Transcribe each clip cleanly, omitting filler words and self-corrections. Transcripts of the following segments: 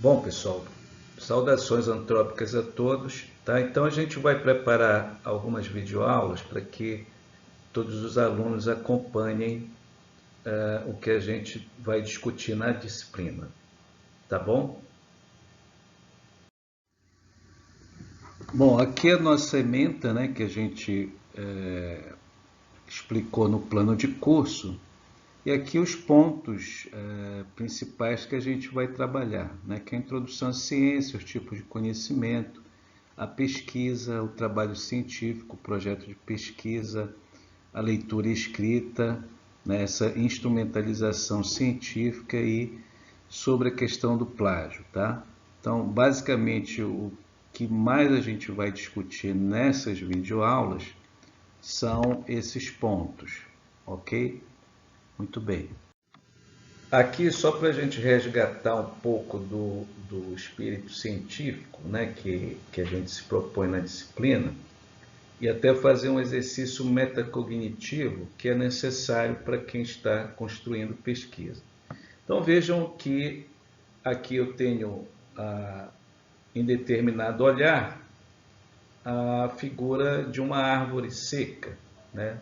Bom, pessoal, saudações antrópicas a todos, tá? Então a gente vai preparar algumas videoaulas para que todos os alunos acompanhem o que a gente vai discutir na disciplina, tá bom? Bom, aqui é a nossa ementa, né, que a gente explicou no plano de curso, e aqui os pontos principais que a gente vai trabalhar, né, que é a introdução à ciência, os tipos de conhecimento, a pesquisa, o trabalho científico, o projeto de pesquisa, a leitura e escrita, né, essa instrumentalização científica e sobre a questão do plágio, tá? Então, basicamente, o que mais a gente vai discutir nessas videoaulas são esses pontos, ok? Muito bem. Aqui, só para a gente resgatar um pouco do espírito científico, né, que a gente se propõe na disciplina, e até fazer um exercício metacognitivo que é necessário para quem está construindo pesquisa. Então vejam que aqui eu tenho, em determinado olhar, a figura de uma árvore seca, né?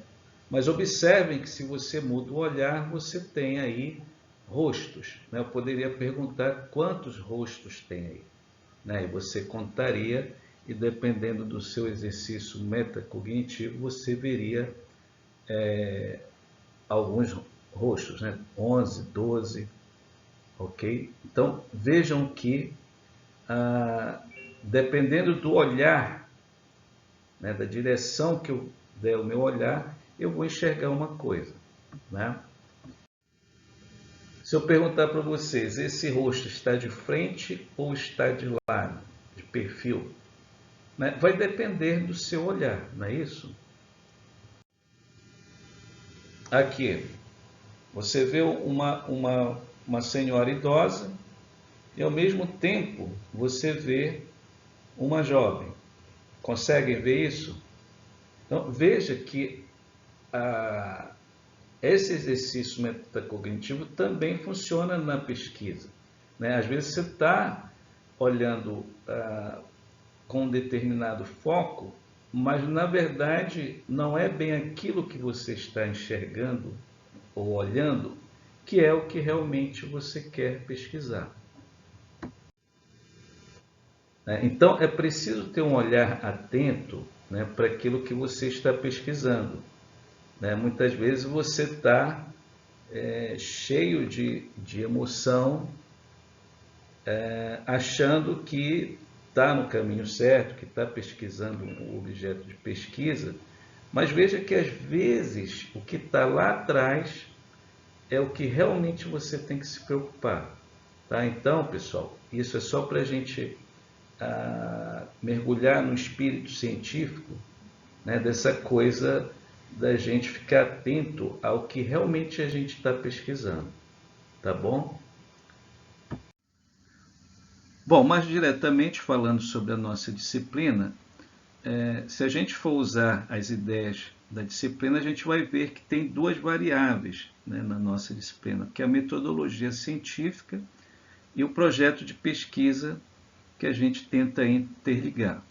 Mas observem que se você muda o olhar, você tem aí rostos, né? Eu poderia perguntar quantos rostos tem aí, né? E você contaria, e dependendo do seu exercício metacognitivo, você veria alguns rostos, né? 11, 12, ok? Então vejam que, dependendo do olhar, né, da direção que eu der o meu olhar, eu vou enxergar uma coisa, né? Se eu perguntar para vocês, esse rosto está de frente ou está de lado, de perfil, né? Vai depender do seu olhar, não é isso? Aqui, você vê uma senhora idosa e, ao mesmo tempo, você vê uma jovem. Conseguem ver isso? Então, veja que esse exercício metacognitivo também funciona na pesquisa, né? Às vezes você está olhando com um determinado foco, mas na verdade não é bem aquilo que você está enxergando ou olhando que é o que realmente você quer pesquisar, né? Então é preciso ter um olhar atento, né, para aquilo que você está pesquisando, né? Muitas vezes você está cheio de emoção, achando que está no caminho certo, que está pesquisando um objeto de pesquisa, mas veja que às vezes o que está lá atrás é o que realmente você tem que se preocupar, tá? Então, pessoal, isso é só para a gente mergulhar no espírito científico, né, dessa coisa da gente ficar atento ao que realmente a gente está pesquisando, tá bom? Bom, mais diretamente falando sobre a nossa disciplina, se a gente for usar as ideias da disciplina, a gente vai ver que tem duas variáveis, né, na nossa disciplina, que é a metodologia científica e o projeto de pesquisa que a gente tenta interligar.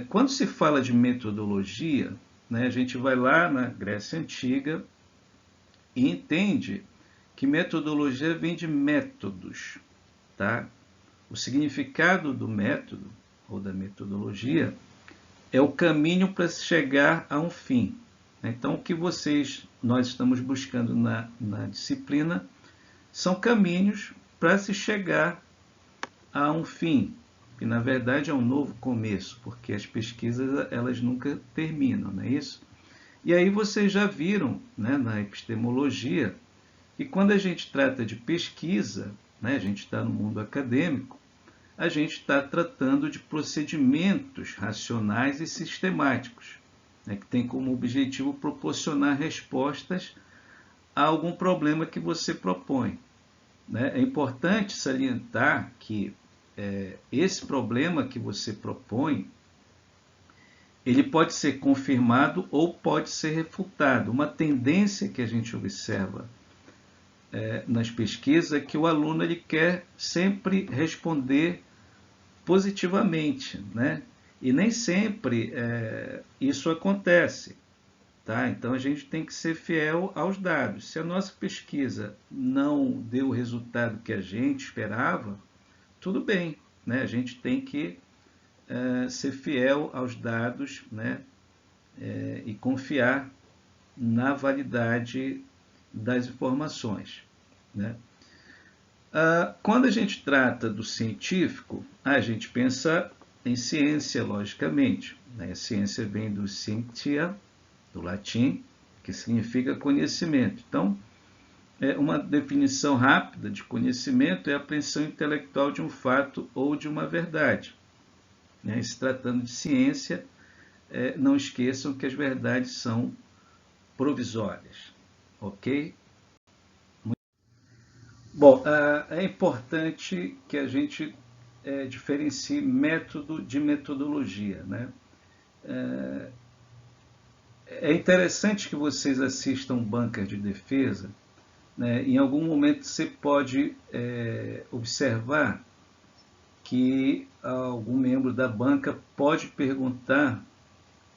Quando se fala de metodologia, né, a gente vai lá na Grécia Antiga e entende que metodologia vem de métodos, tá? O significado do método ou da metodologia é o caminho para se chegar a um fim. Então, o que nós estamos buscando na disciplina são caminhos para se chegar a um fim, que na verdade é um novo começo, porque as pesquisas elas nunca terminam, não é isso? E aí vocês já viram, né, na epistemologia, que quando a gente trata de pesquisa, né, a gente está no mundo acadêmico, a gente está tratando de procedimentos racionais e sistemáticos, né, que tem como objetivo proporcionar respostas a algum problema que você propõe, né? É importante salientar que esse problema que você propõe, ele pode ser confirmado ou pode ser refutado. Uma tendência que a gente observa nas pesquisas é que o aluno ele quer sempre responder positivamente, né? E nem sempre isso acontece. Tá? Então a gente tem que ser fiel aos dados. Se a nossa pesquisa não deu o resultado que a gente esperava, tudo bem, né? A gente tem que ser fiel aos dados, né? E confiar na validade das informações, né? Quando a gente trata do científico, a gente pensa em ciência, logicamente, né? A ciência vem do scientia, do latim, que significa conhecimento. Então, uma definição rápida de conhecimento é a apreensão intelectual de um fato ou de uma verdade. Né? Se tratando de ciência, não esqueçam que as verdades são provisórias. Ok? Bom, é importante que a gente diferencie método de metodologia, né? É interessante que vocês assistam Bunker de Defesa, né? Em algum momento você pode observar que algum membro da banca pode perguntar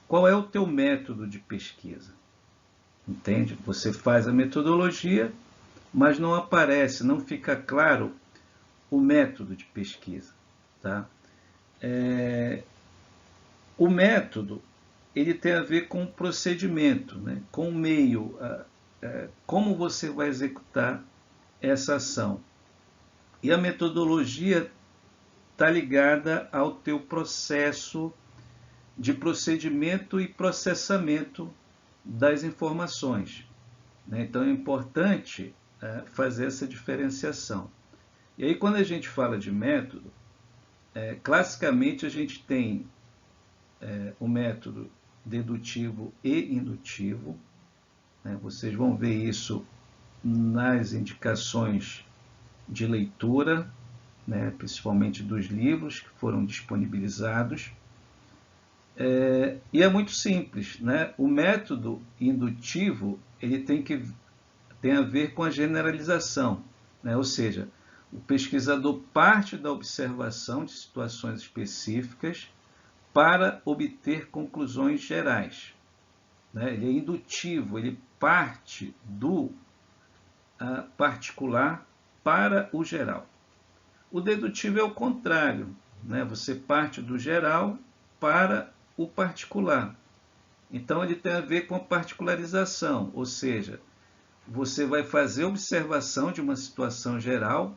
qual é o teu método de pesquisa. Entende? Você faz a metodologia, mas não aparece, não fica claro o método de pesquisa. Tá? O método ele tem a ver com o procedimento, né? Com o meio, como você vai executar essa ação. E a metodologia está ligada ao teu processo de procedimento e processamento das informações. Né? Então é importante fazer essa diferenciação. E aí quando a gente fala de método, classicamente a gente tem o método dedutivo e indutivo. Né? Vocês vão ver isso nas indicações de leitura, né? Principalmente dos livros que foram disponibilizados. E é muito simples, né? O método indutivo ele tem a ver com a generalização, né? Ou seja, o pesquisador parte da observação de situações específicas para obter conclusões gerais, né? Ele é indutivo, ele parte do particular para o geral. O dedutivo é o contrário, né? Você parte do geral para o particular. Então ele tem a ver com a particularização, ou seja, você vai fazer observação de uma situação geral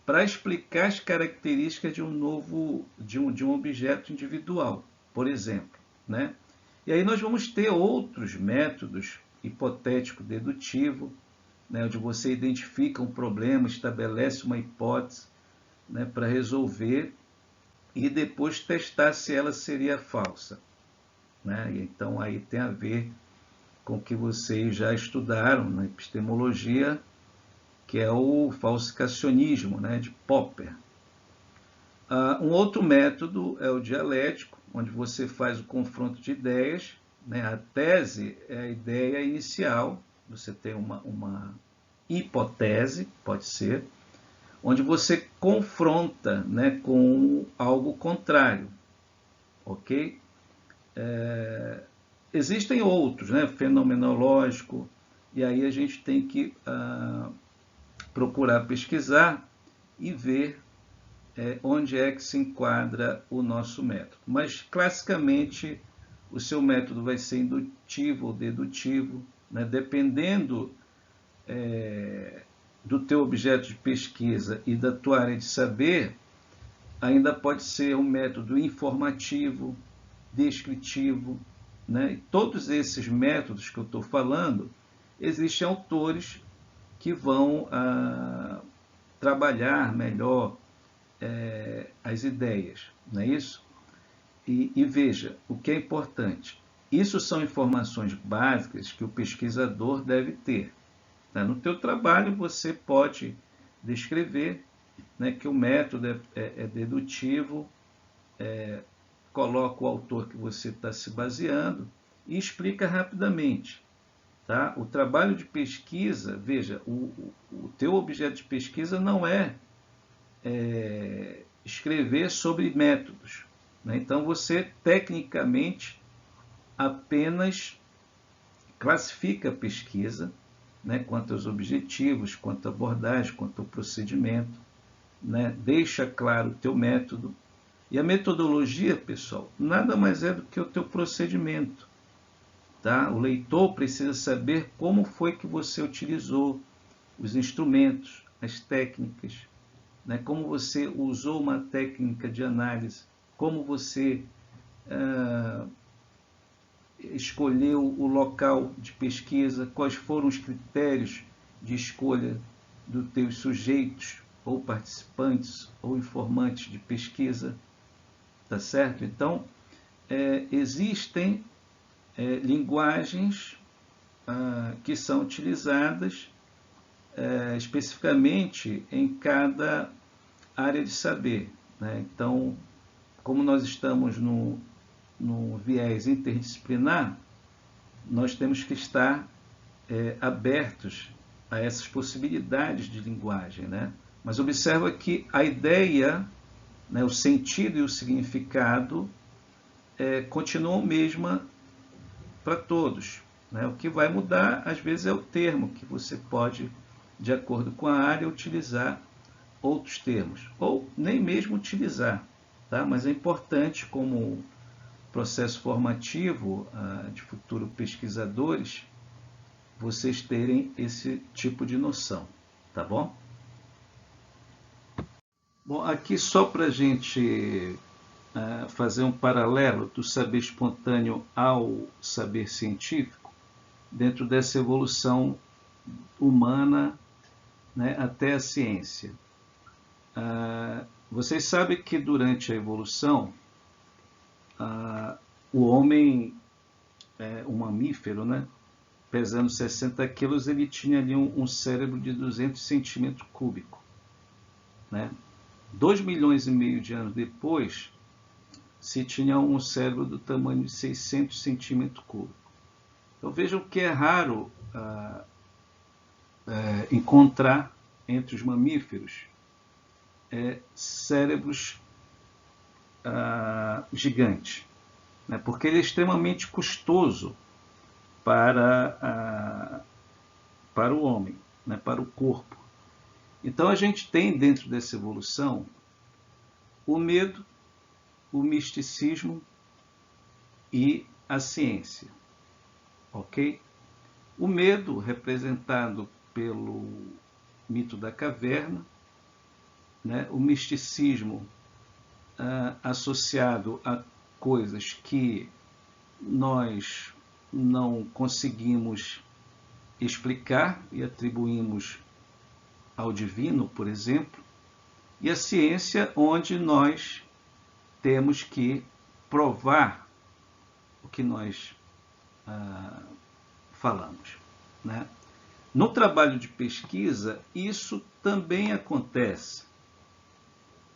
para explicar as características de um objeto individual, por exemplo, né? E aí nós vamos ter outros métodos, hipotético dedutivo, né, onde você identifica um problema, estabelece uma hipótese, né, para resolver e depois testar se ela seria falsa. Né? Então aí tem a ver com o que vocês já estudaram na epistemologia, que é o falsificacionismo, né, de Popper. Um outro método é o dialético, onde você faz o confronto de ideias. Né? A tese é a ideia inicial, você tem uma hipótese, pode ser, onde você confronta, né, com algo contrário. Ok? Existem outros, né, fenomenológico, e aí a gente tem que procurar pesquisar e ver onde é que se enquadra o nosso método. Mas, classicamente, o seu método vai ser indutivo ou dedutivo, né, dependendo do teu objeto de pesquisa e da tua área de saber, ainda pode ser um método informativo, descritivo, né? E todos esses métodos que eu estou falando, existem autores que vão trabalhar melhor as ideias, não é isso? E veja, o que é importante, isso são informações básicas que o pesquisador deve ter. Tá? No teu trabalho você pode descrever, né, que o método é dedutivo, coloca o autor que você está se baseando e explica rapidamente. Tá? O trabalho de pesquisa, veja, o teu objeto de pesquisa não é escrever sobre métodos, né? Então você tecnicamente apenas classifica a pesquisa, né, quanto aos objetivos, quanto à abordagem, quanto ao procedimento, né, deixa claro o teu método. E a metodologia, pessoal, nada mais é do que o teu procedimento. Tá? O leitor precisa saber como foi que você utilizou os instrumentos, as técnicas, né? Como você usou uma técnica de análise, como você escolheu o local de pesquisa, quais foram os critérios de escolha dos teus sujeitos, ou participantes, ou informantes de pesquisa, tá certo? Então, existem linguagens que são utilizadas especificamente em cada área de saber, né? Então, como nós estamos no viés interdisciplinar, nós temos que estar abertos a essas possibilidades de linguagem, né? Mas observa que a ideia, né, o sentido e o significado continuam mesma para todos, né? O que vai mudar, às vezes, é o termo, que você pode, de acordo com a área, utilizar outros termos, ou nem mesmo utilizar, tá? Mas é importante, como processo formativo de futuros pesquisadores, vocês terem esse tipo de noção, tá bom? Bom, aqui só para a gente fazer um paralelo do saber espontâneo ao saber científico, dentro dessa evolução humana, né, até a ciência. Vocês sabem que durante a evolução, o homem, um mamífero, né, pesando 60 quilos, ele tinha ali um cérebro de 200 centímetros cúbicos, né? 2 milhões e meio de anos depois, se tinha um cérebro do tamanho de 600 centímetros cúbicos. Então vejam que é raro encontrar entre os mamíferos cérebros gigantes, né? Porque ele é extremamente custoso para o homem, né? Para o corpo. Então a gente tem dentro dessa evolução o medo, o misticismo e a ciência, ok? O medo, representado pelo mito da caverna, né? O misticismo associado a coisas que nós não conseguimos explicar e atribuímos ao divino, por exemplo, e a ciência, onde nós temos que provar o que nós falamos, né? No trabalho de pesquisa, isso também acontece,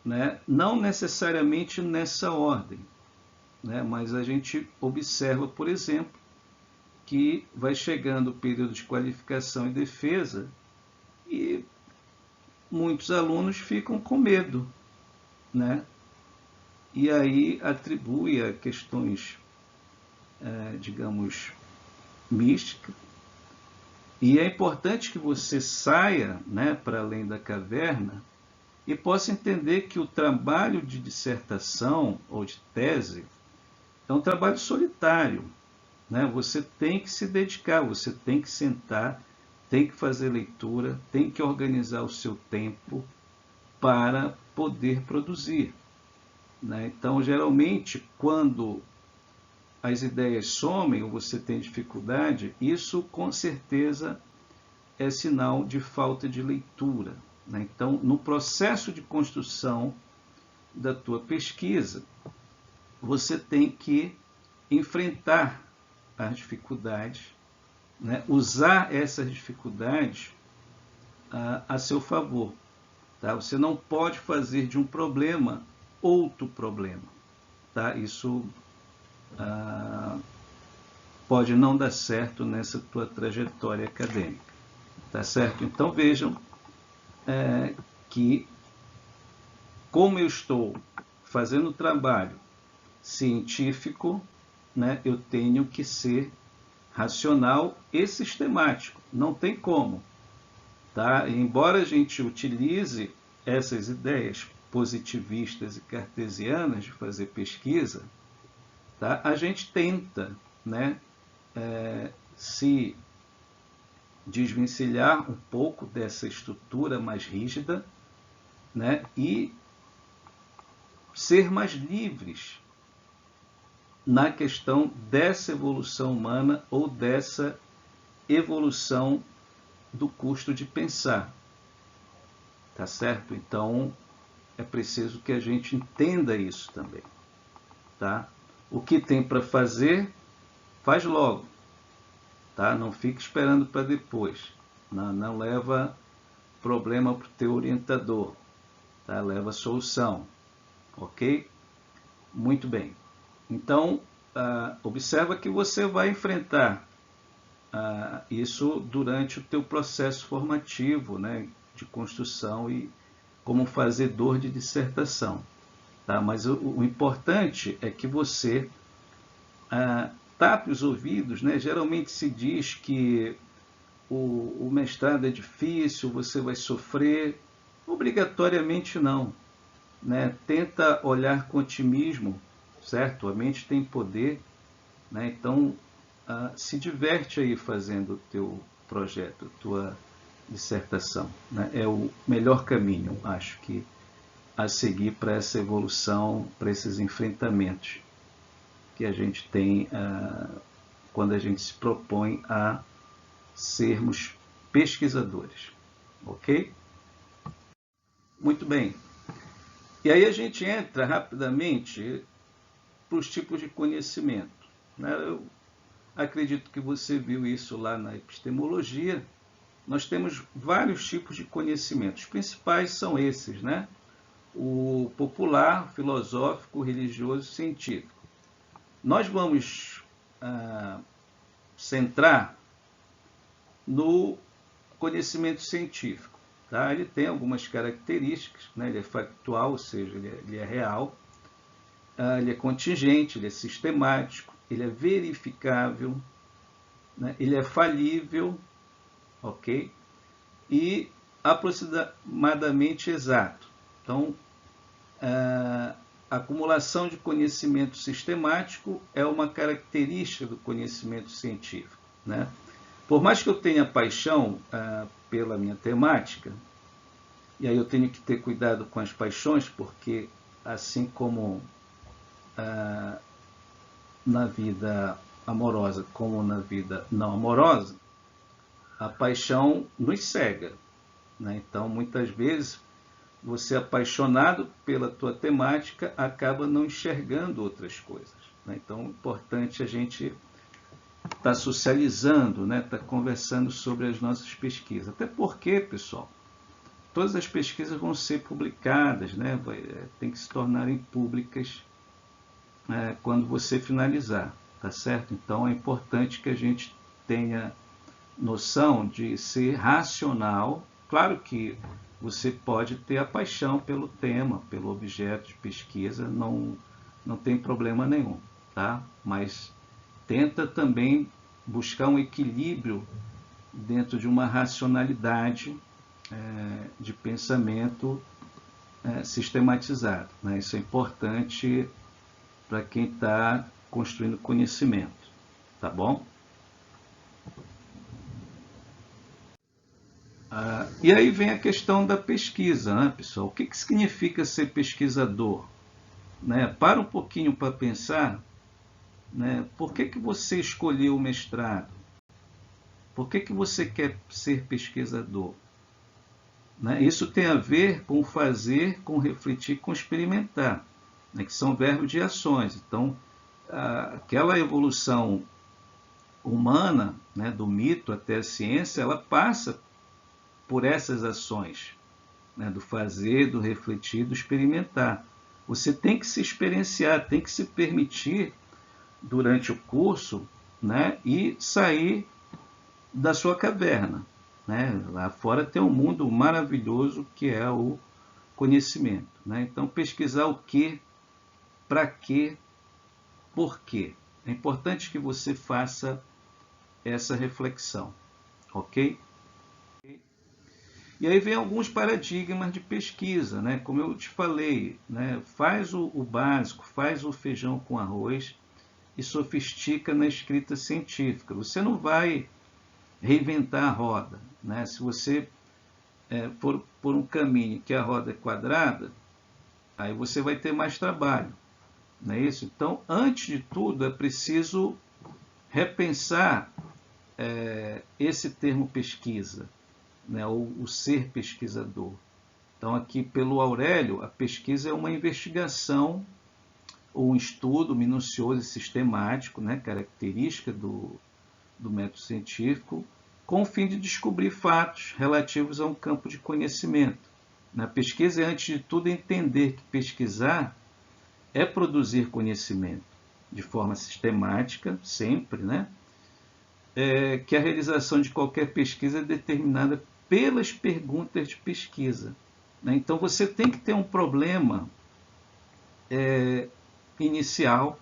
né? Não necessariamente nessa ordem, né? Mas a gente observa, por exemplo, que vai chegando o período de qualificação e defesa e muitos alunos ficam com medo, né? E aí atribui a questões, digamos, místicas. E é importante que você saia, né, para além da caverna e possa entender que o trabalho de dissertação ou de tese é um trabalho solitário, né? Você tem que se dedicar, você tem que sentar, tem que fazer leitura, tem que organizar o seu tempo para poder produzir, né? Então, geralmente, quando as ideias somem ou você tem dificuldade, isso com certeza é sinal de falta de leitura, né? Então, no processo de construção da tua pesquisa, você tem que enfrentar as dificuldades, né? Usar essas dificuldades a seu favor, tá? Você não pode fazer de um problema outro problema, tá? Isso pode não dar certo nessa tua trajetória acadêmica. Tá certo? Então vejam que, como eu estou fazendo trabalho científico, né, eu tenho que ser racional e sistemático. Não tem como. Tá? Embora a gente utilize essas ideias positivistas e cartesianas de fazer pesquisa, tá? A gente tenta, né, se desvencilhar um pouco dessa estrutura mais rígida, né, e ser mais livres na questão dessa evolução humana ou dessa evolução do custo de pensar. Tá certo? Então, é preciso que a gente entenda isso também. Tá? O que tem para fazer, faz logo. Tá? Não fique esperando para depois. Não leva problema para o teu orientador. Tá? Leva solução. Ok? Muito bem. Então, observa que você vai enfrentar isso durante o teu processo formativo, né, de construção e como fazedor de dissertação. Tá? Mas o importante é que você tape os ouvidos. Né? Geralmente se diz que o mestrado é difícil, você vai sofrer. Obrigatoriamente não. Né? Tenta olhar com otimismo, certo? A mente tem poder, né? Então se diverte aí fazendo o teu projeto, a tua dissertação, né? É o melhor caminho, acho que, a seguir para essa evolução, para esses enfrentamentos que a gente tem quando a gente se propõe a sermos pesquisadores, ok? Muito bem. E aí a gente entra rapidamente para os tipos de conhecimento. Né? Eu acredito que você viu isso lá na epistemologia. Nós temos vários tipos de conhecimento. Os principais são esses, né? O popular, filosófico, religioso e científico. Nós vamos centrar no conhecimento científico. Tá? Ele tem algumas características, né? Ele é factual, ou seja, ele é real, ele é contingente, ele é sistemático, ele é verificável, né? Ele é falível, ok? E aproximadamente exato. Então, a acumulação de conhecimento sistemático é uma característica do conhecimento científico, né? Por mais que eu tenha paixão pela minha temática, e aí eu tenho que ter cuidado com as paixões, porque assim como na vida amorosa como na vida não amorosa, a paixão nos cega, né? Então, muitas vezes, você apaixonado pela tua temática acaba não enxergando outras coisas, né? Então, é importante a gente estar socializando, né? Estar conversando sobre as nossas pesquisas. Até porque, pessoal, todas as pesquisas vão ser publicadas, né? Tem que se tornarem públicas quando você finalizar, tá certo? Então, é importante que a gente tenha noção de ser racional. Claro que você pode ter a paixão pelo tema, pelo objeto de pesquisa, não tem problema nenhum, tá? Mas tenta também buscar um equilíbrio dentro de uma racionalidade de pensamento sistematizado, né? Isso é importante para quem está construindo conhecimento, tá bom? E aí vem a questão da pesquisa, né, pessoal? O que significa ser pesquisador? Né? Para um pouquinho para pensar, né? Por que você escolheu o mestrado? Por que você quer ser pesquisador? Né? Isso tem a ver com fazer, com refletir, com experimentar, né? Que são verbos de ações. Então, aquela evolução humana, né, do mito até a ciência, ela passa por essas ações, né, do fazer, do refletir, do experimentar. Você tem que se experienciar, tem que se permitir, durante o curso, né, e sair da sua caverna, né? Lá fora tem um mundo maravilhoso que é o conhecimento, né? Então, pesquisar o que, para quê, por quê. É importante que você faça essa reflexão, ok? E aí vem alguns paradigmas de pesquisa, né? Como eu te falei, né? Faz o básico, faz o feijão com arroz e sofistica na escrita científica. Você não vai reinventar a roda, né? Se você for por um caminho que a roda é quadrada, aí você vai ter mais trabalho, não é isso? Então, antes de tudo, é preciso repensar esse termo pesquisa, né? O ser pesquisador. Então, aqui pelo Aurélio, a pesquisa é uma investigação ou um estudo minucioso e sistemático, né? Característica do método científico, com o fim de descobrir fatos relativos a um campo de conhecimento. Na pesquisa é, antes de tudo, entender que pesquisar é produzir conhecimento de forma sistemática, sempre, né? Que a realização de qualquer pesquisa é determinada pelas perguntas de pesquisa, né? Então, você tem que ter um problema inicial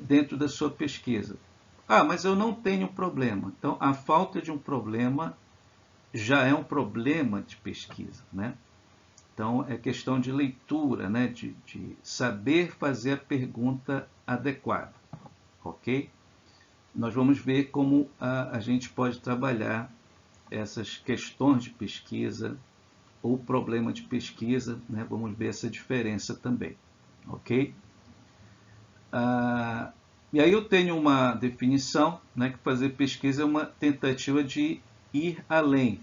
dentro da sua pesquisa. Ah, mas eu não tenho problema. Então, a falta de um problema já é um problema de pesquisa, né? Então, é questão de leitura, né? De saber fazer a pergunta adequada, ok? Nós vamos ver como a gente pode trabalhar essas questões de pesquisa ou problema de pesquisa, né? Vamos ver essa diferença também, ok? E aí eu tenho uma definição, né, que fazer pesquisa é uma tentativa de ir além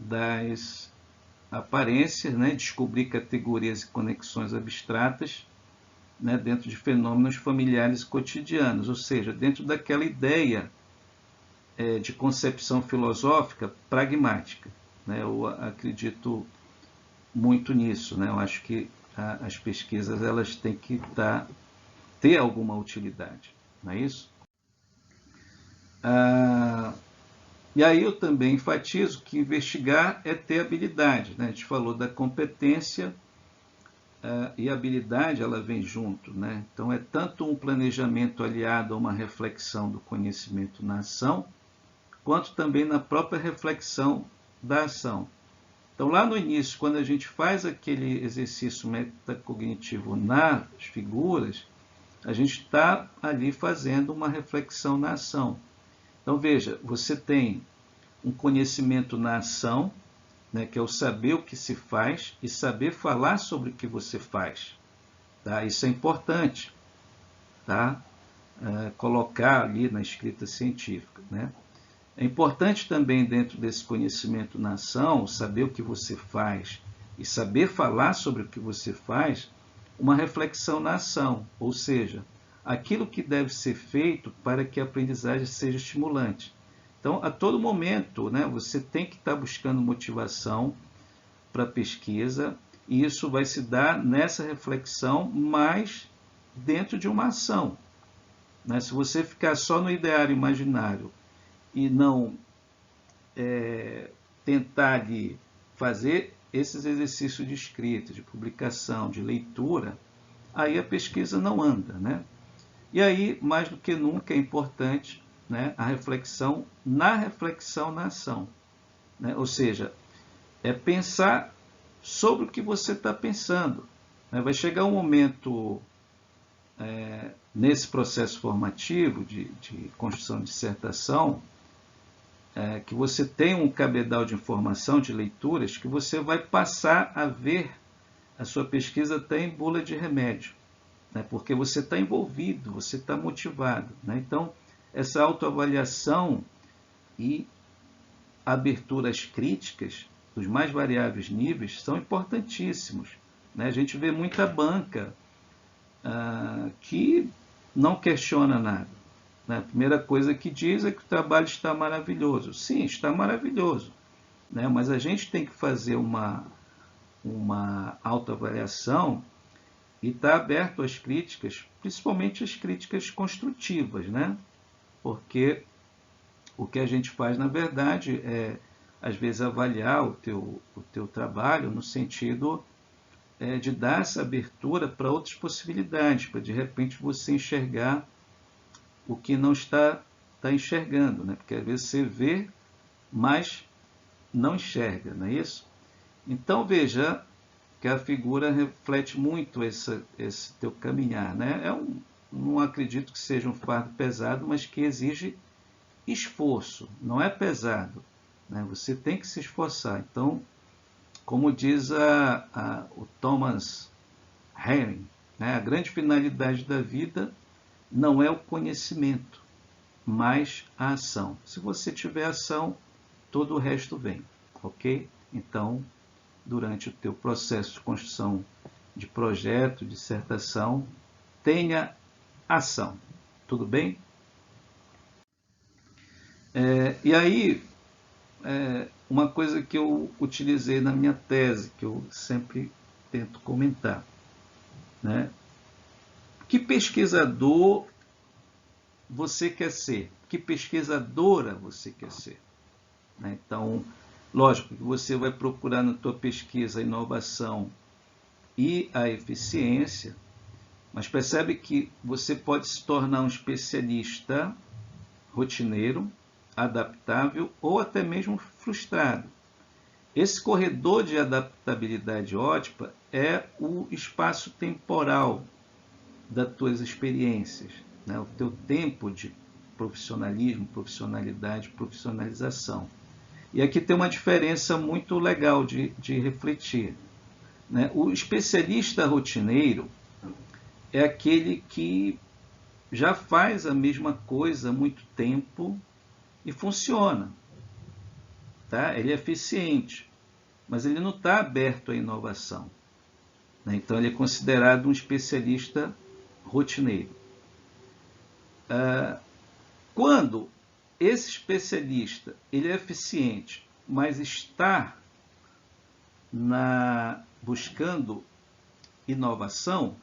das aparências, né, descobrir categorias e conexões abstratas, né, dentro de fenômenos familiares e cotidianos, ou seja, dentro daquela ideia de concepção filosófica pragmática, né? Eu acredito muito nisso, né? Eu acho que as pesquisas elas têm que ter alguma utilidade, não é isso? E aí eu também enfatizo que investigar é ter habilidade, né? A gente falou da competência e a habilidade ela vem junto, né? Então é tanto um planejamento aliado a uma reflexão do conhecimento na ação, quanto também na própria reflexão da ação. Então lá no início, quando a gente faz aquele exercício metacognitivo nas figuras, a gente está ali fazendo uma reflexão na ação. Então veja, você tem um conhecimento na ação, né, que é o saber o que se faz e saber falar sobre o que você faz. Tá? Isso é importante, tá? Colocar ali na escrita científica. Né? É importante também, dentro desse conhecimento na ação, saber o que você faz e saber falar sobre o que você faz, uma reflexão na ação, ou seja, aquilo que deve ser feito para que a aprendizagem seja estimulante. Então, a todo momento, né, você tem que estar buscando motivação para a pesquisa, e isso vai se dar nessa reflexão, mas dentro de uma ação. Né? Se você ficar só no ideário imaginário e não tentar de fazer esses exercícios de escrita, de publicação, de leitura, aí a pesquisa não anda, né? E aí, mais do que nunca, é importante, né, a reflexão na ação. Né? Ou seja, é pensar sobre o que você está pensando. Né? Vai chegar um momento nesse processo formativo de construção de dissertação que você tem um cabedal de informação, de leituras, que você vai passar a ver a sua pesquisa até em bula de remédio, né? Porque você está envolvido, você está motivado. Né? Então, essa autoavaliação e abertura às críticas dos mais variáveis níveis são importantíssimos. Né? A gente vê muita banca que não questiona nada. Né? A primeira coisa que diz é que o trabalho está maravilhoso. Sim, está maravilhoso. Né? Mas a gente tem que fazer uma autoavaliação e está aberto às críticas, principalmente as críticas construtivas, né? Porque o que a gente faz, na verdade, é, às vezes, avaliar o teu trabalho no sentido de dar essa abertura para outras possibilidades, para, de repente, você enxergar o que não está enxergando, né? Porque, às vezes, você vê, mas não enxerga, não é isso? Então, veja que a figura reflete muito esse teu caminhar, né? Não acredito que seja um fardo pesado, mas que exige esforço, não é pesado, né? Você tem que se esforçar. Então, como diz o Thomas Harring, né? A grande finalidade da vida não é o conhecimento, mas a ação. Se você tiver ação, todo o resto vem, ok? Então, durante o teu processo de construção de projeto, dissertação, tenha ação. Tudo bem? E aí, uma coisa que eu utilizei na minha tese, que eu sempre tento comentar, né? Que pesquisador você quer ser? Que pesquisadora você quer ser? Né? Então, lógico que você vai procurar na tua pesquisa a inovação e a eficiência, mas percebe que você pode se tornar um especialista rotineiro, adaptável ou até mesmo frustrado. Esse corredor de adaptabilidade ótima é o espaço temporal das tuas experiências, né? O teu tempo de profissionalismo, profissionalidade, profissionalização. E aqui tem uma diferença muito legal de refletir, né? O especialista rotineiro é aquele que já faz a mesma coisa há muito tempo e funciona. Tá? Ele é eficiente, mas ele não está aberto à inovação. Né? Então, ele é considerado um especialista rotineiro. Quando esse especialista ele é eficiente, mas está buscando inovação,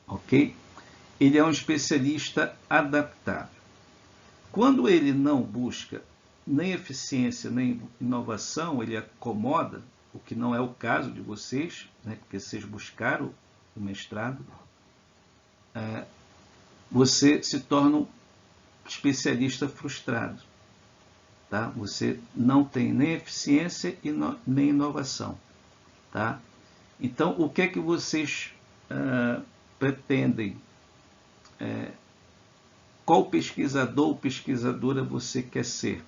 ok? Ele é um especialista adaptável. Quando ele não busca nem eficiência, nem inovação, ele acomoda, o que não é o caso de vocês, né, porque vocês buscaram o mestrado, você se torna um especialista frustrado. Tá? Você não tem nem eficiência e nem inovação. Tá? Então, o que é que vocês pretendem? Qual pesquisador ou pesquisadora você quer ser?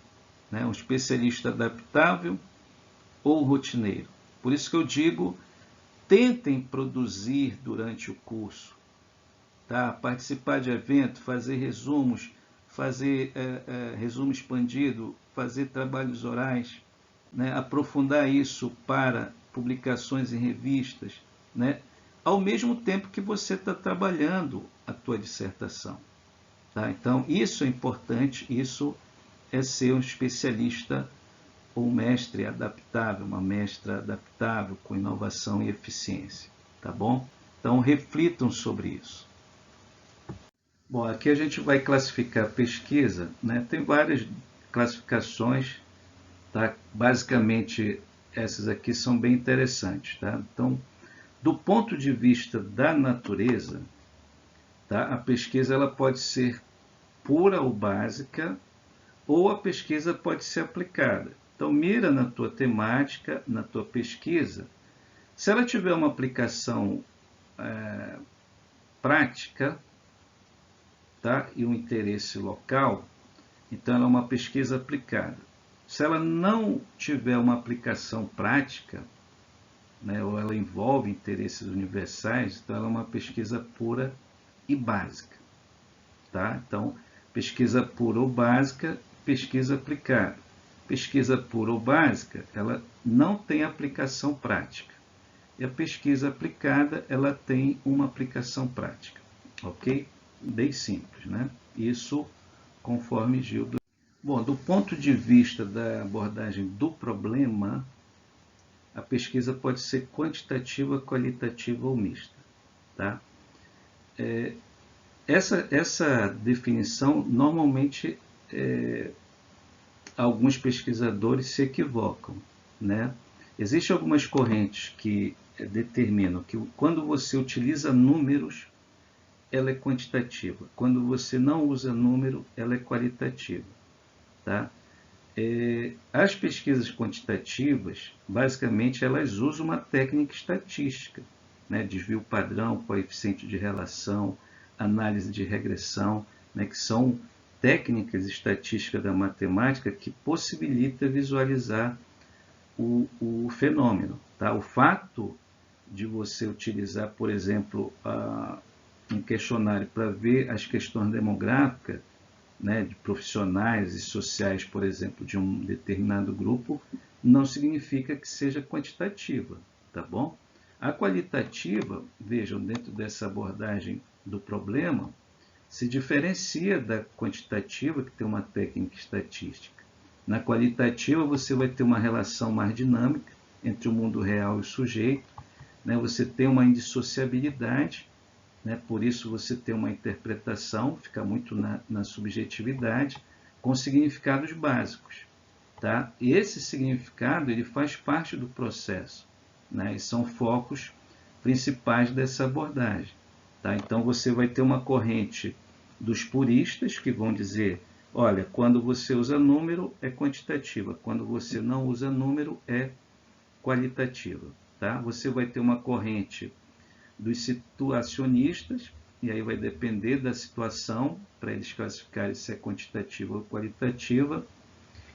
Né? Um especialista adaptável ou rotineiro? Por isso que eu digo, tentem produzir durante o curso, tá? Participar de evento, fazer resumos, fazer resumo expandido, fazer trabalhos orais, né? Aprofundar isso para publicações em revistas, né? Ao mesmo tempo que você está trabalhando a tua dissertação. Tá? Então, isso é importante, isso é ser um especialista ou um mestre adaptável, uma mestra adaptável com inovação e eficiência. Tá bom? Então, reflitam sobre isso. Bom, aqui a gente vai classificar a pesquisa, né? Tem várias classificações, tá? Basicamente, essas aqui são bem interessantes, tá? Então, do ponto de vista da natureza, tá? A pesquisa ela pode ser pura ou básica, ou a pesquisa pode ser aplicada. Então, mira na tua temática, na tua pesquisa. Se ela tiver uma aplicação prática, tá? E um interesse local, então ela é uma pesquisa aplicada. Se ela não tiver uma aplicação prática, né, ou ela envolve interesses universais, então ela é uma pesquisa pura e básica. Tá? Então, pesquisa pura ou básica, pesquisa aplicada. Pesquisa pura ou básica, ela não tem aplicação prática. E a pesquisa aplicada, ela tem uma aplicação prática. Ok? Bem simples, né? Isso conforme Gildo. Bom, do ponto de vista da abordagem do problema, a pesquisa pode ser quantitativa, qualitativa ou mista. Tá? Essa definição, normalmente, alguns pesquisadores se equivocam. Né? Existem algumas correntes que determinam que quando você utiliza números, ela é quantitativa. Quando você não usa número, ela é qualitativa. Tá? As pesquisas quantitativas, basicamente, elas usam uma técnica estatística, né? Desvio padrão, coeficiente de relação, análise de regressão, né? Que são técnicas estatísticas da matemática que possibilitam visualizar o fenômeno. Tá? O fato de você utilizar, por exemplo, um questionário para ver as questões demográficas, né, de profissionais e sociais, por exemplo, de um determinado grupo, não significa que seja quantitativa, tá bom? A qualitativa, vejam, dentro dessa abordagem do problema, se diferencia da quantitativa, que tem uma técnica estatística. Na qualitativa, você vai ter uma relação mais dinâmica entre o mundo real e o sujeito, né? Você tem uma indissociabilidade, né? Por isso você tem uma interpretação, fica muito na subjetividade, com significados básicos. Tá? E esse significado ele faz parte do processo, né? E são focos principais dessa abordagem. Tá? Então você vai ter uma corrente dos puristas que vão dizer, olha, quando você usa número é quantitativa, quando você não usa número é qualitativa. Tá? Você vai ter uma corrente dos situacionistas, e aí vai depender da situação para eles classificarem se é quantitativa ou qualitativa,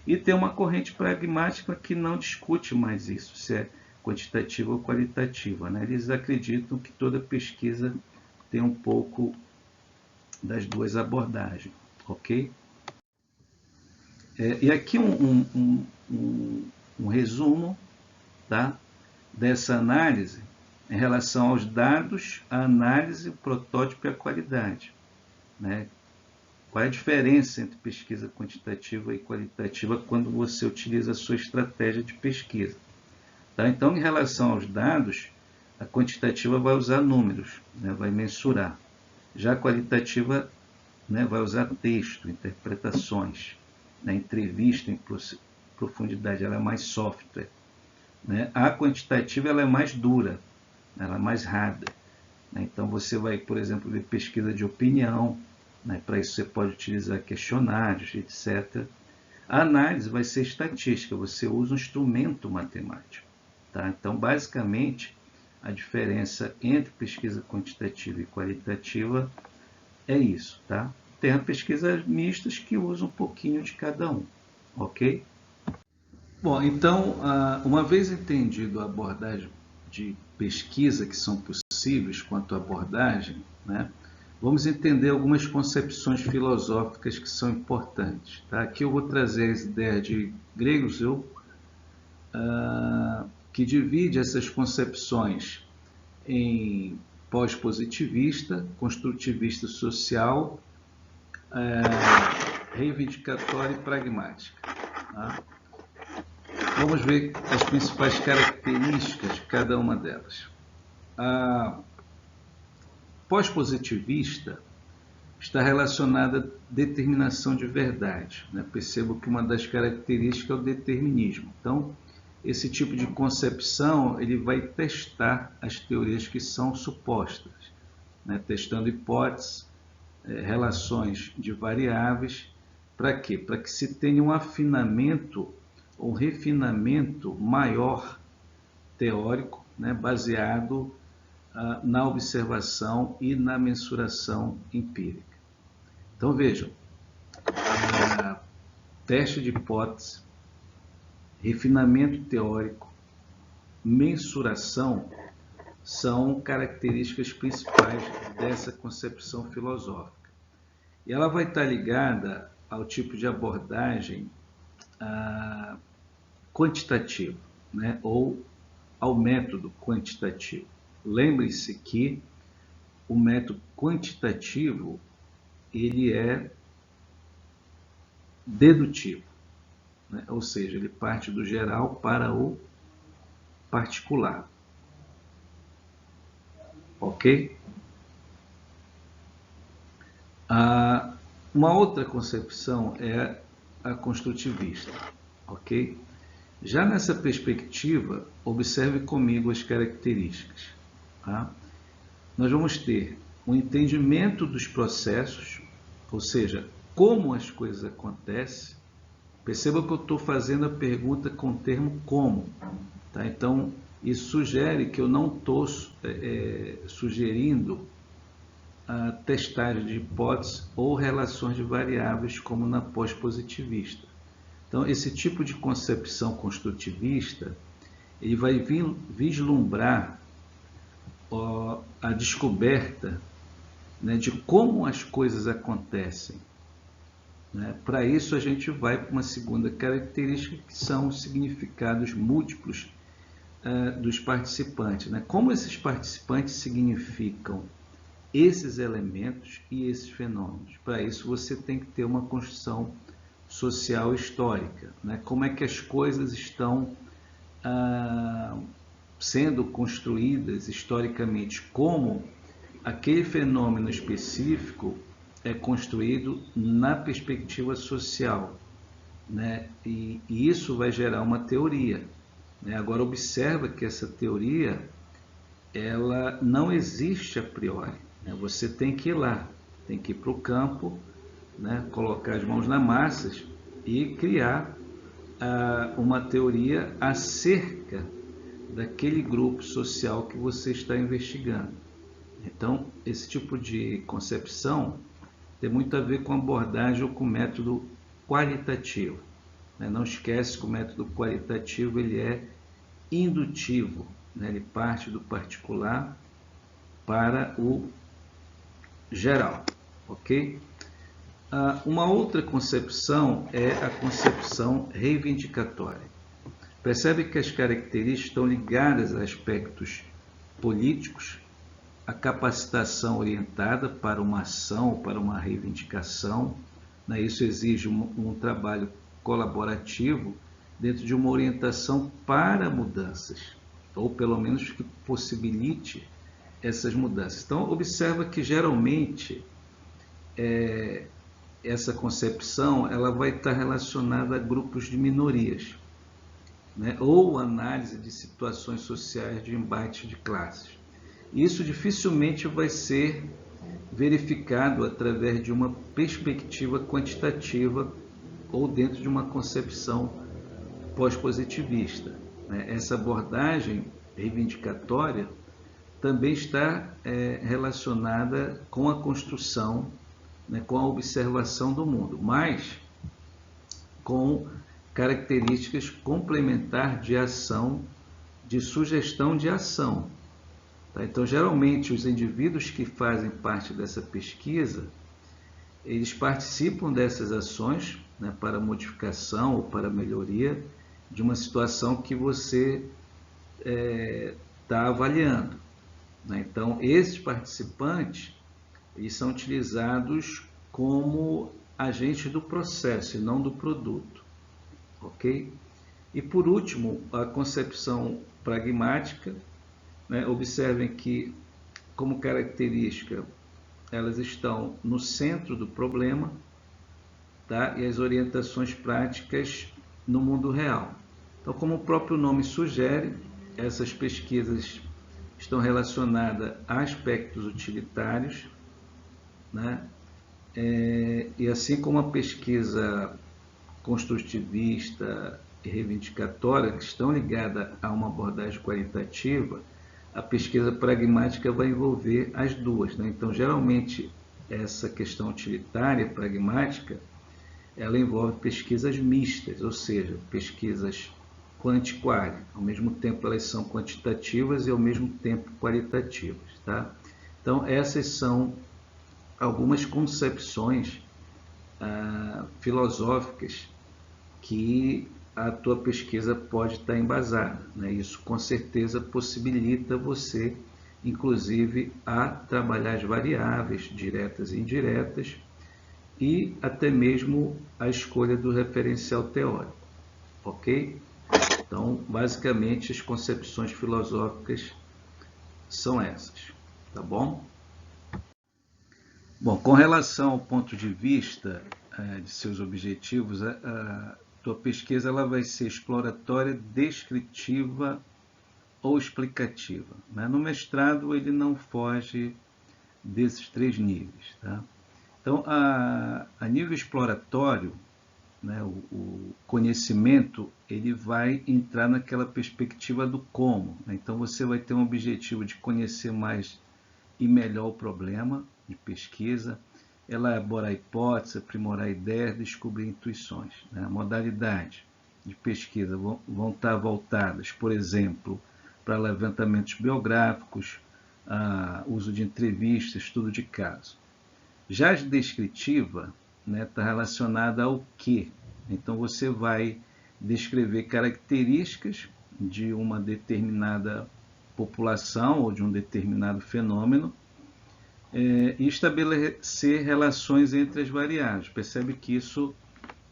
e tem uma corrente pragmática que não discute mais isso, se é quantitativa ou qualitativa. Né? Eles acreditam que toda pesquisa tem um pouco das duas abordagens, ok? E aqui um resumo, tá, dessa análise em relação aos dados, a análise, o protótipo e a qualidade. Né? Qual é a diferença entre pesquisa quantitativa e qualitativa quando você utiliza a sua estratégia de pesquisa? Tá? Então, em relação aos dados, a quantitativa vai usar números, né? Vai mensurar. Já a qualitativa, né, vai usar texto, interpretações, né? Entrevista em profundidade, ela é mais software. Né? A quantitativa ela é mais dura, ela é mais hard. Né? Então, você vai, por exemplo, ver pesquisa de opinião, né? Para isso você pode utilizar questionários, etc. A análise vai ser estatística, você usa um instrumento matemático. Tá? Então, basicamente, a diferença entre pesquisa quantitativa e qualitativa é isso. Tá? Tem as pesquisas mistas que usam um pouquinho de cada um. Ok? Bom, então, uma vez entendido a abordagem de pesquisa que são possíveis quanto à abordagem, né, vamos entender algumas concepções filosóficas que são importantes. Tá? Aqui eu vou trazer as ideias de Greuzel, que divide essas concepções em pós-positivista, construtivista social, reivindicatória e pragmática. Tá? Vamos ver as principais características de cada uma delas. A pós-positivista está relacionada à determinação de verdade. Né? Percebo que uma das características é o determinismo. Então, esse tipo de concepção ele vai testar as teorias que são supostas, né? Testando hipóteses, relações de variáveis. Para quê? Para que se tenha um afinamento ou refinamento maior teórico, né? Baseado na observação e na mensuração empírica. Então vejam, teste de hipótese, refinamento teórico, mensuração são características principais dessa concepção filosófica. E ela vai estar ligada ao tipo de abordagem quantitativa, né? Ou ao método quantitativo. Lembre-se que o método quantitativo ele é dedutivo, né? Ou seja, ele parte do geral para o particular. Ok? Uma outra concepção é a construtivista. Ok? Já nessa perspectiva, observe comigo as características. Tá? Nós vamos ter um entendimento dos processos, ou seja, como as coisas acontecem. Perceba que eu estou fazendo a pergunta com o termo como. Tá? Então, isso sugere que eu não estou sugerindo a testagem de hipóteses ou relações de variáveis como na pós-positivista. Então, esse tipo de concepção construtivista, ele vai vislumbrar a descoberta, né, de como as coisas acontecem. Né? Para isso, a gente vai para uma segunda característica, que são os significados múltiplos dos participantes. Né? Como esses participantes significam esses elementos e esses fenômenos. Para isso, você tem que ter uma construção social histórica. Né? Como é que as coisas estão sendo construídas historicamente, como aquele fenômeno específico é construído na perspectiva social, né? E isso vai gerar uma teoria, né? Agora observa que essa teoria ela não existe a priori, né? Você tem que ir lá, tem que ir para o campo, né? Colocar as mãos na massa e criar uma teoria acerca daquele grupo social que você está investigando. Então, esse tipo de concepção tem muito a ver com abordagem ou com método qualitativo. Não esquece que o método qualitativo ele é indutivo, né? Ele parte do particular para o geral, ok? Uma outra concepção é a concepção reivindicatória. Percebe que as características estão ligadas a aspectos políticos, a capacitação orientada para uma ação ou para uma reivindicação, né? Isso exige um trabalho colaborativo dentro de uma orientação para mudanças, ou pelo menos que possibilite essas mudanças. Então, observa que geralmente essa concepção ela vai estar relacionada a grupos de minorias, né? Ou análise de situações sociais de embate de classes. Isso dificilmente vai ser verificado através de uma perspectiva quantitativa ou dentro de uma concepção pós-positivista. Essa abordagem reivindicatória também está relacionada com a construção, né, com a observação do mundo, mas com características complementares de ação, de sugestão de ação. Tá? Então, geralmente, os indivíduos que fazem parte dessa pesquisa, eles participam dessas ações, né, para modificação ou para melhoria de uma situação que você está avaliando. Né? Então, esses participantes eles são utilizados como agentes do processo e não do produto. Ok? E, por último, a concepção pragmática. Né? Observem que, como característica, elas estão no centro do problema, tá? E as orientações práticas no mundo real. Então, como o próprio nome sugere, essas pesquisas estão relacionadas a aspectos utilitários, né? E assim como a pesquisa construtivista e reivindicatória, que estão ligadas a uma abordagem qualitativa, a pesquisa pragmática vai envolver as duas. Né? Então, geralmente, essa questão utilitária, pragmática, ela envolve pesquisas mistas, ou seja, pesquisas quanti-quali. Ao mesmo tempo, elas são quantitativas e, ao mesmo tempo, qualitativas. Tá? Então, essas são algumas concepções filosóficas que a tua pesquisa pode estar embasada. Né? Isso, com certeza, possibilita você, inclusive, a trabalhar as variáveis diretas e indiretas e até mesmo a escolha do referencial teórico. Ok? Então, basicamente, as concepções filosóficas são essas, tá bom? Bom, com relação ao ponto de vista de seus objetivos, a tua pesquisa ela vai ser exploratória, descritiva ou explicativa, né? No mestrado ele não foge desses três níveis, tá? Então, a nível exploratório, né, o conhecimento ele vai entrar naquela perspectiva do como, né? Então você vai ter um objetivo de conhecer mais e melhor o problema de pesquisa, elaborar hipóteses, aprimorar ideias, descobrir intuições, né? A modalidade de pesquisa vão estar voltadas, por exemplo, para levantamentos biográficos, uso de entrevistas, estudo de caso. Já a descritiva está relacionada ao que. Então você vai descrever características de uma determinada população ou de um determinado fenômeno e estabelecer relações entre as variáveis. Percebe que isso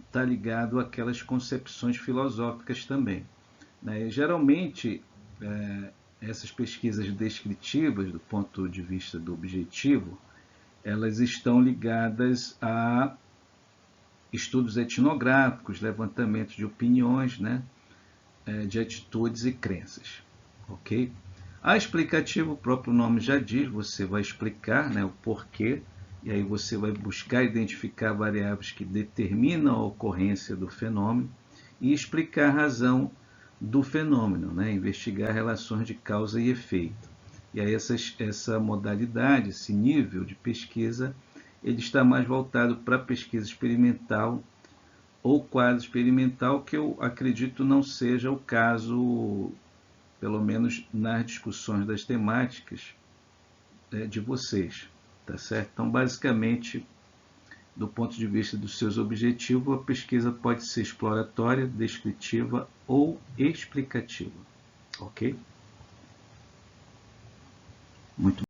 está ligado àquelas concepções filosóficas também, né? E, geralmente, essas pesquisas descritivas, do ponto de vista do objetivo, elas estão ligadas a estudos etnográficos, levantamentos de opiniões, né, de atitudes e crenças, ok? A explicativa, o próprio nome já diz, você vai explicar, né, o porquê, e aí você vai buscar identificar variáveis que determinam a ocorrência do fenômeno e explicar a razão do fenômeno, né, investigar relações de causa e efeito. E aí essa modalidade, esse nível de pesquisa, ele está mais voltado para a pesquisa experimental ou quase experimental, que eu acredito não seja o caso, pelo menos nas discussões das temáticas de vocês, tá certo? Então, basicamente, do ponto de vista dos seus objetivos, a pesquisa pode ser exploratória, descritiva ou explicativa, ok? Muito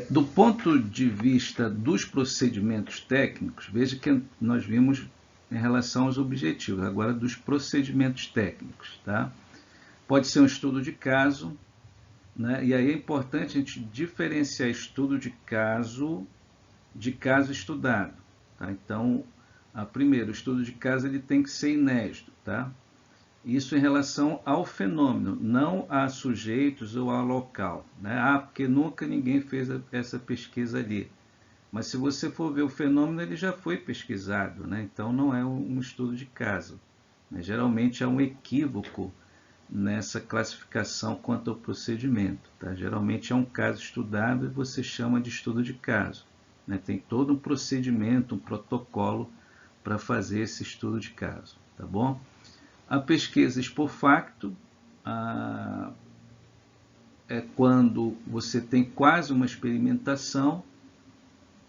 do ponto de vista dos procedimentos técnicos, veja que nós vimos em relação aos objetivos, agora dos procedimentos técnicos, tá? Pode ser um estudo de caso, né? E aí é importante a gente diferenciar estudo de caso estudado, tá? Então, primeiro, o estudo de caso ele tem que ser inédito, tá? Isso em relação ao fenômeno, não a sujeitos ou ao local, né? Porque nunca ninguém fez essa pesquisa ali. Mas se você for ver o fenômeno, ele já foi pesquisado, né? Então não é um estudo de caso, né? Geralmente há um equívoco nessa classificação quanto ao procedimento, tá? Geralmente é um caso estudado e você chama de estudo de caso, né? Tem todo um procedimento, um protocolo para fazer esse estudo de caso, tá bom? A pesquisa ex post facto é quando você tem quase uma experimentação,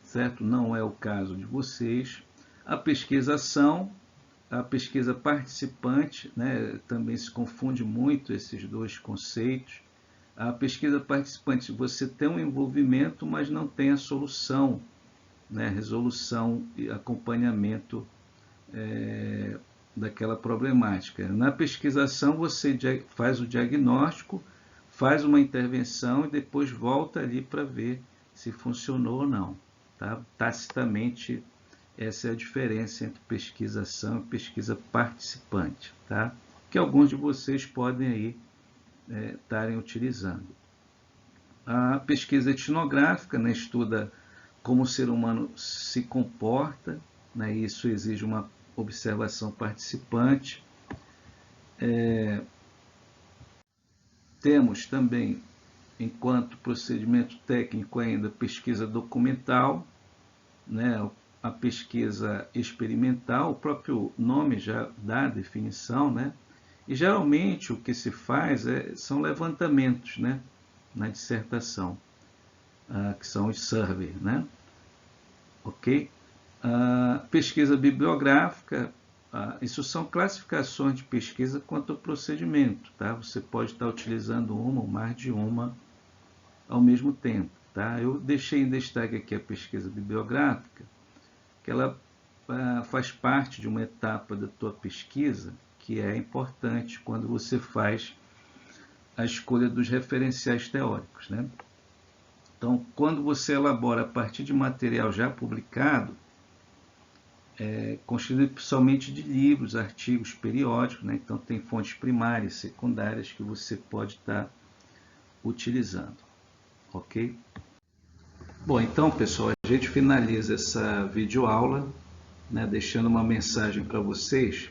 certo? Não é o caso de vocês. A pesquisa ação, a pesquisa participante, né? Também se confunde muito esses dois conceitos. A pesquisa participante, você tem um envolvimento, mas não tem a solução, né? Resolução e acompanhamento daquela problemática. Na pesquisação, você faz o diagnóstico, faz uma intervenção e depois volta ali para ver se funcionou ou não, tá? Tacitamente, essa é a diferença entre pesquisação e pesquisa participante, tá? Que alguns de vocês podem aí estarem utilizando. A pesquisa etnográfica, né, estuda como o ser humano se comporta, né, isso exige uma observação participante. Temos também, enquanto procedimento técnico ainda, pesquisa documental, né, a pesquisa experimental, o próprio nome já dá a definição, né? E geralmente o que se faz são levantamentos, né, na dissertação, que são os surveys, né? Ok? Pesquisa bibliográfica, isso são classificações de pesquisa quanto ao procedimento, tá? Você pode estar utilizando uma ou mais de uma ao mesmo tempo, tá? Eu deixei em destaque aqui a pesquisa bibliográfica, que ela faz parte de uma etapa da tua pesquisa, que é importante quando você faz a escolha dos referenciais teóricos, né? Então, quando você elabora a partir de material já publicado, constituído somente de livros, artigos, periódicos, né? Então tem fontes primárias, secundárias que você pode estar utilizando, ok? Bom, então pessoal, a gente finaliza essa videoaula, né, deixando uma mensagem para vocês,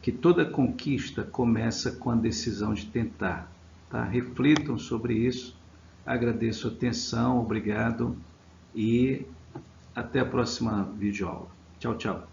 que toda conquista começa com a decisão de tentar, tá? Reflitam sobre isso, agradeço a atenção, obrigado e até a próxima videoaula. Tchau, tchau.